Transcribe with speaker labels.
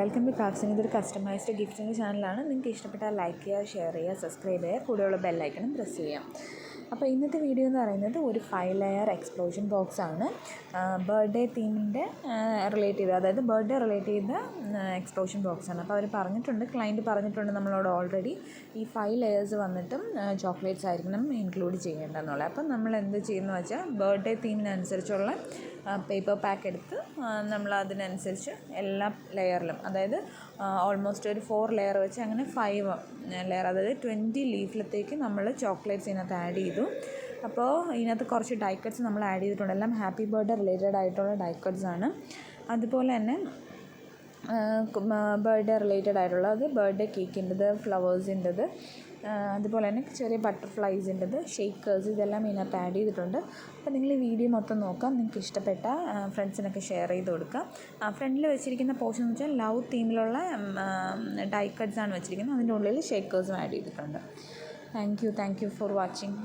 Speaker 1: Welcome to ക്രാഫ്റ്റ്സിന്. ഇതൊരു customised ഗിഫ്റ്റിൻ്റെ ചാനലാണ്. നിങ്ങൾക്ക് ഇഷ്ടപ്പെട്ടാൽ ലൈക്ക് ചെയ്യുക, ഷെയർ ചെയ്യുക, സബ്സ്ക്രൈബ് ചെയ്യുക, കൂടെയുള്ള ബെല്ലൈക്കണും പ്രസ് ചെയ്യാം. അപ്പോൾ ഇന്നത്തെ വീഡിയോ എന്ന് പറയുന്നത് ഒരു 5 ലെയർ എക്സ്പ്ലോഷൻ ബോക്സാണ്. ബർത്ത്ഡേ തീമിൻ്റെ റിലേറ്റ് ചെയ്ത്, അതായത് ബർത്ത്ഡേ റിലേറ്റ് ചെയ്ത എക്സ്പ്ലോഷൻ ബോക്സാണ്. അപ്പോൾ അവർ പറഞ്ഞിട്ടുണ്ട്, ക്ലയൻറ്റ് പറഞ്ഞിട്ടുണ്ട് നമ്മളോട് ഓൾറെഡി ഈ 5 ലെയേഴ്സ് വന്നിട്ടും ചോക്ലേറ്റ്സ് ആയിരിക്കണം ഇൻക്ലൂഡ് ചെയ്യേണ്ടതെന്നുള്ളത്. അപ്പം നമ്മൾ എന്ത് ചെയ്യുന്നത് വെച്ചാൽ ബർത്ത്ഡേ തീമിനനുസരിച്ചുള്ള പേപ്പർ പാക്ക് എടുത്ത് നമ്മൾ അതിനനുസരിച്ച് എല്ലാ ലെയറിലും, അതായത് ഓൾമോസ്റ്റ് ഒരു 4 ലെയർ വെച്ച് അങ്ങനെ 5 ലെയർ, അതായത് 20 ലീഫിലത്തേക്ക് നമ്മൾ ചോക്ലേറ്റ്സ് ഇതിനകത്ത് ആഡ് ചെയ്തു. അപ്പോൾ ഇതിനകത്ത് കുറച്ച് ഡൈ കട്ട്സ് നമ്മൾ ആഡ് ചെയ്തിട്ടുണ്ട്. എല്ലാം ഹാപ്പി ബർത്ത്ഡേ റിലേറ്റഡ് ആയിട്ടുള്ള ഡൈ കട്ട്സ് ആണ്. അതുപോലെ തന്നെ ബർത്ത്ഡേ റിലേറ്റഡ് ആയിട്ടുള്ളത് ബർത്ത്ഡേ കേക്കിൻ്റെത്, ഫ്ലവേഴ്സിൻ്റെത്, അതുപോലെ തന്നെ ചെറിയ ബട്ടർഫ്ലൈസിൻ്റെത്, ഷേക്കേഴ്സ്, ഇതെല്ലാം ഇതിനകത്ത് ആഡ് ചെയ്തിട്ടുണ്ട്. അപ്പോൾ നിങ്ങൾ ഈ വീഡിയോ മൊത്തം നോക്കാം. നിങ്ങൾക്ക് ഇഷ്ടപ്പെട്ട ഫ്രണ്ട്സിനൊക്കെ ഷെയർ ചെയ്ത് കൊടുക്കാം. ഫ്രണ്ടിൽ വെച്ചിരിക്കുന്ന പോർഷൻ എന്ന് വെച്ചാൽ ലവ് തീമിലുള്ള ഡൈ കട്ട്സ് ആണ് വെച്ചിരിക്കുന്നത്. അതിൻ്റെ ഉള്ളിൽ ഷേക്കേഴ്സും ആഡ് ചെയ്തിട്ടുണ്ട്. Thank you for watching.